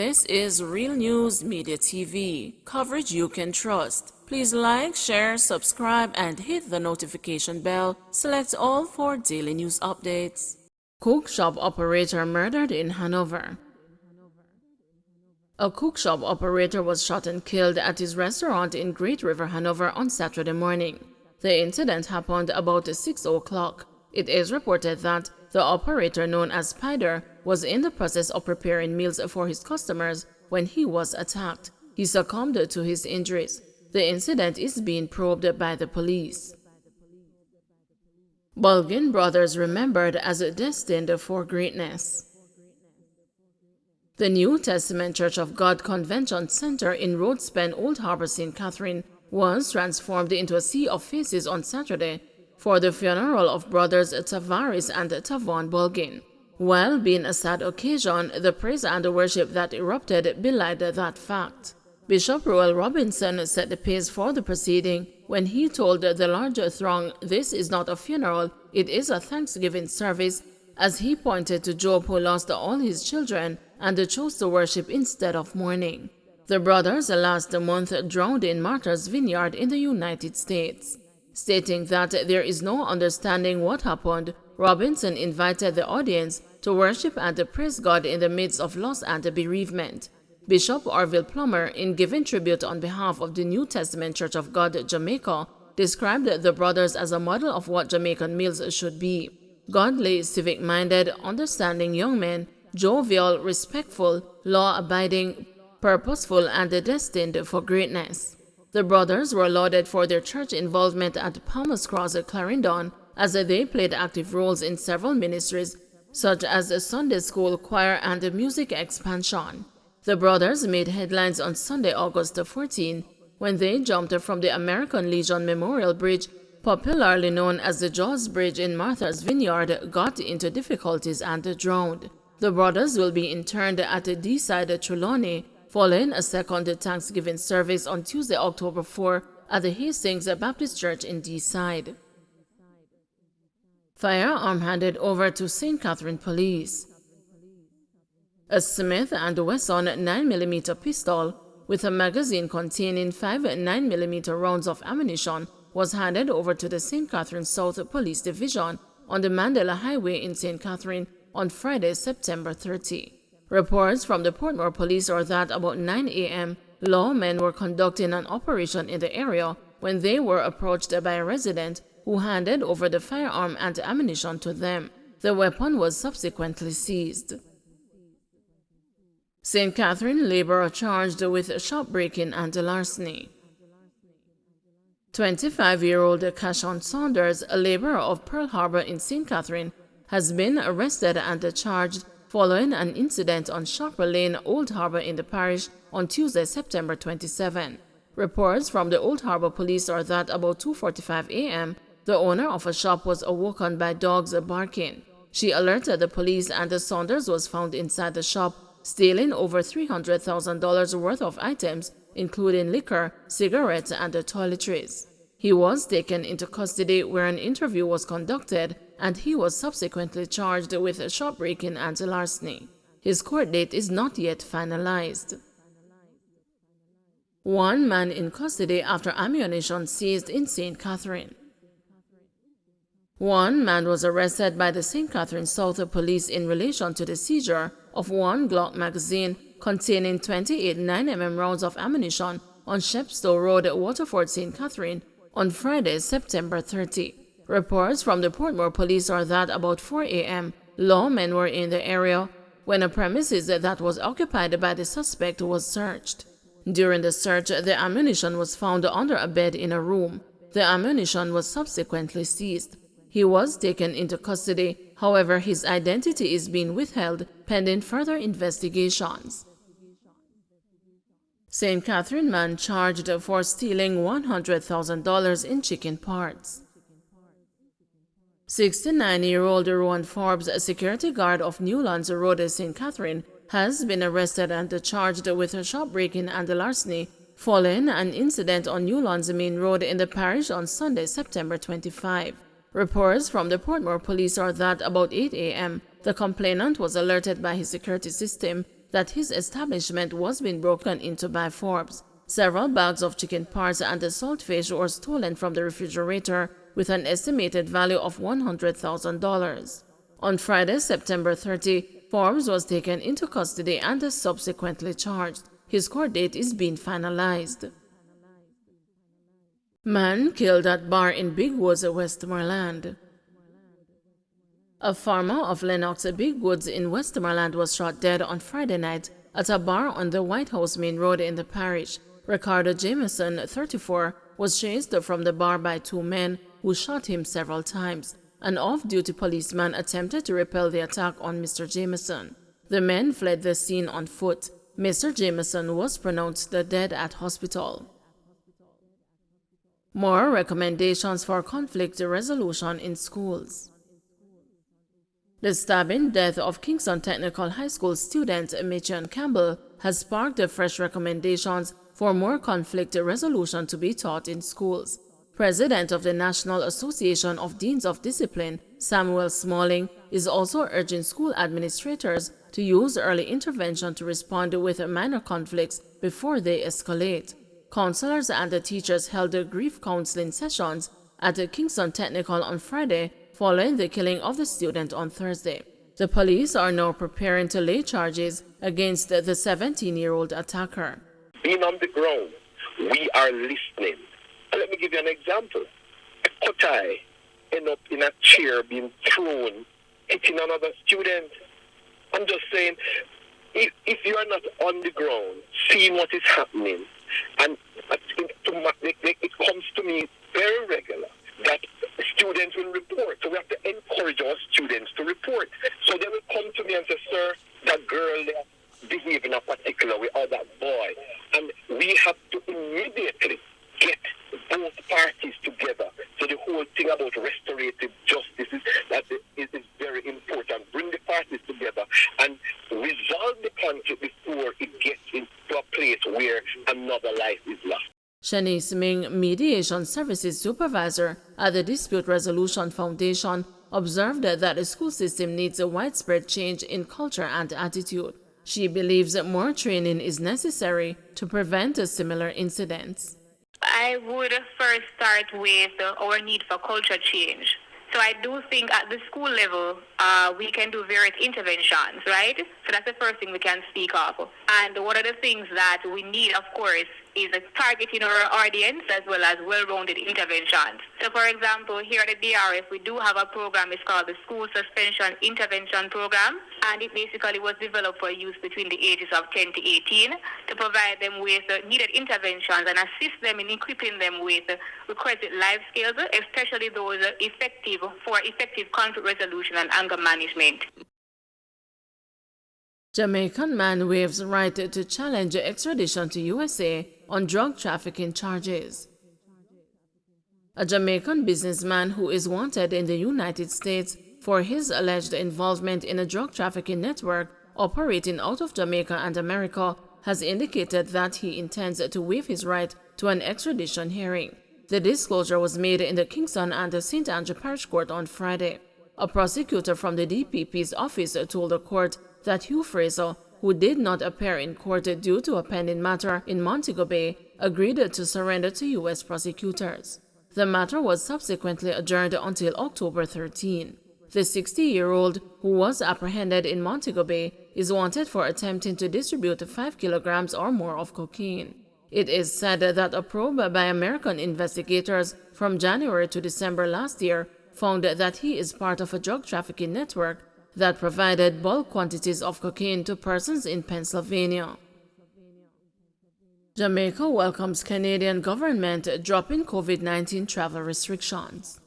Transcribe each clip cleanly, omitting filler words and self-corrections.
This is Real News Media TV, coverage you can trust. Please like, share, subscribe, and hit the notification bell. Select all for daily news updates. Cookshop operator murdered in Hanover. A cookshop operator was shot and killed at his restaurant in Great River, Hanover on Saturday morning. The incident happened about 6 o'clock. It is reported that the operator, known as Spider, was in the process of preparing meals for his customers when he was attacked. He succumbed to his injuries. The incident is being probed by the police. Bulgin brothers remembered as destined for greatness. The New Testament Church of God Convention Center in Roadspen, Old Harbor, St. Catherine was transformed into a sea of faces on Saturday for the funeral of brothers Tavares and Tavon Bulgin. While being a sad occasion, the praise and worship that erupted belied that fact. Bishop Roel Robinson set the pace for the proceeding when he told the larger throng, "This is not a funeral, it is a Thanksgiving service," as he pointed to Job, who lost all his children and chose to worship instead of mourning. The brothers last month drowned in Martha's Vineyard in the United States. Stating that there is no understanding what happened, Robinson invited the audience to worship and praise God in the midst of loss and bereavement. Bishop Orville Plummer, in giving tribute on behalf of the New Testament Church of God Jamaica, described the brothers as a model of what Jamaican meals should be. Godly, civic-minded, understanding young men, jovial, respectful, law-abiding, purposeful, and destined for greatness. The brothers were lauded for their church involvement at Palmer's Cross, Clarendon, as they played active roles in several ministries, such as Sunday school, choir, and music expansion. The brothers made headlines on Sunday, August 14, when they jumped from the American Legion Memorial Bridge, popularly known as the Jaws Bridge in Martha's Vineyard, got into difficulties and drowned. The brothers will be interned at D-side Trelawney, following a second Thanksgiving service on Tuesday, October 4, at the Hastings Baptist Church in D-side. Firearm handed over to St. Catherine Police. A Smith & Wesson 9mm pistol with a magazine containing 5 9mm rounds of ammunition was handed over to the St. Catherine South Police Division on the Mandela Highway in St. Catherine on Friday, September 30. Reports from the Portmore Police are that about 9 a.m., lawmen were conducting an operation in the area when they were approached by a resident who handed over the firearm and ammunition to them. The weapon was subsequently seized. St. Catherine laborer charged with shop breaking and larceny. 25-year-old Cashon Saunders, a laborer of Pearl Harbor in St. Catherine, has been arrested and charged following an incident on Sharper Lane, Old Harbor in the parish on Tuesday, September 27. Reports from the Old Harbor Police are that about 2:45 a.m., the owner of a shop was awoken by dogs barking. She alerted the police and Saunders was found inside the shop, stealing over $300,000 worth of items, including liquor, cigarettes, and toiletries. He was taken into custody where an interview was conducted, and he was subsequently charged with shop breaking and larceny. His court date is not yet finalized. One man in custody after ammunition seized in St. Catherine. One man was arrested by the St. Catherine South Police in relation to the seizure of one Glock magazine containing 28 9mm rounds of ammunition on Shepstow Road, Waterford, St. Catherine, on Friday, September 30. Reports from the Portmore Police are that about 4 a.m., lawmen were in the area when a premises that was occupied by the suspect was searched. During the search, the ammunition was found under a bed in a room. The ammunition was subsequently seized. He was taken into custody, however, his identity is being withheld pending further investigations. St. Catherine man charged for stealing $100,000 in chicken parts. 69-year-old Rowan Forbes, a security guard of Newlands Road, St. Catherine, has been arrested and charged with shop breaking and larceny following an incident on Newlands Main Road in the parish on Sunday, September 25. Reports from the Portmore Police are that about 8 a.m., the complainant was alerted by his security system that his establishment was being broken into by Forbes. Several bags of chicken parts and a saltfish were stolen from the refrigerator with an estimated value of $100,000. On Friday, September 30, Forbes was taken into custody and is subsequently charged. His court date is being finalized. Man killed at bar in Big Woods, Westmoreland. A farmer of Lennox, Big Woods in Westmoreland was shot dead on Friday night at a bar on the White House Main Road in the parish. Ricardo Jameson, 34, was chased from the bar by two men who shot him several times. An off-duty policeman attempted to repel the attack on Mr. Jameson. The men fled the scene on foot. Mr. Jameson was pronounced dead at hospital. More recommendations for conflict resolution in schools. The stabbing death of Kingston Technical High School student Machen Campbell has sparked fresh recommendations for more conflict resolution to be taught in schools. President of the National Association of Deans of Discipline, Samuel Smalling, is also urging school administrators to use early intervention to respond with minor conflicts before they escalate. Counselors and the teachers held grief counseling sessions at Kingston Technical on Friday following the killing of the student on Thursday. The police are now preparing to lay charges against the 17-year-old attacker. Being on the ground, we are listening. Let me give you an example. A kotai end up in a chair being thrown, hitting another student. I'm just saying, if you are not on the ground, seeing what is happening, and it comes to me very regular that students will report. So we have to encourage our students to report. So they will come to me and say, sir, that girl behaved in a particular way, or that boy. And we have to immediately get both parties together. So the whole thing about restorative justice is very important. Bring the parties together and resolve the conflict before it gets into a place where another life is lost. Shanice Ming, Mediation Services Supervisor at the Dispute Resolution Foundation, observed that the school system needs a widespread change in culture and attitude. She believes that more training is necessary to prevent similar incidents. I would first start with our need for culture change. So I do think at the school level, we can do various interventions, right? So that's the first thing we can speak of. And one of the things that we need, of course, is targeting our audience as well as well-rounded interventions. So for example, here at the DRF, we do have a program. It's called the School Suspension Intervention Program. And it basically was developed for youth between the ages of 10 to 18 to provide them with needed interventions and assist them in equipping them with requisite life skills, especially those effective conflict resolution and anger management. Jamaican man waives right to challenge extradition to USA on drug trafficking charges. A Jamaican businessman who is wanted in the United States for his alleged involvement in a drug trafficking network operating out of Jamaica and America has indicated that he intends to waive his right to an extradition hearing. The disclosure was made in the Kingston and St. Andrew Parish Court on Friday. A prosecutor from the DPP's office told the court that Hugh Fraser, who did not appear in court due to a pending matter in Montego Bay, agreed to surrender to U.S. prosecutors. The matter was subsequently adjourned until October 13. The 60-year-old, who was apprehended in Montego Bay, is wanted for attempting to distribute 5 kilograms or more of cocaine. It is said that a probe by American investigators from January to December last year found that he is part of a drug trafficking network that provided bulk quantities of cocaine to persons in Pennsylvania. Jamaica welcomes Canadian government dropping COVID-19 travel restrictions.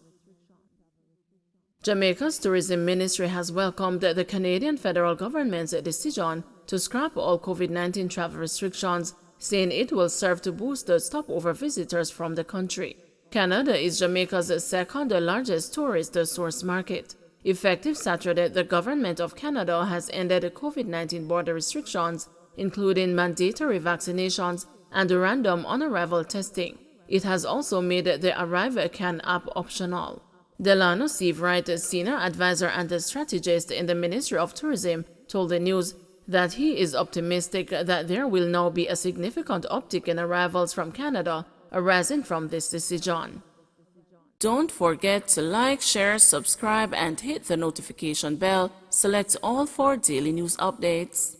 Jamaica's tourism ministry has welcomed the Canadian federal government's decision to scrap all COVID-19 travel restrictions, saying it will serve to boost the stopover visitors from the country. Canada is Jamaica's second largest tourist source market. Effective Saturday, the government of Canada has ended COVID-19 border restrictions, including mandatory vaccinations and random on-arrival testing. It has also made the Arrive Can app optional. Delano Seavewright, senior advisor and strategist in the Ministry of Tourism, told the news that he is optimistic that there will now be a significant uptick in arrivals from Canada arising from this decision. Don't forget to like, share, subscribe, and hit the notification bell. Select all for daily news updates.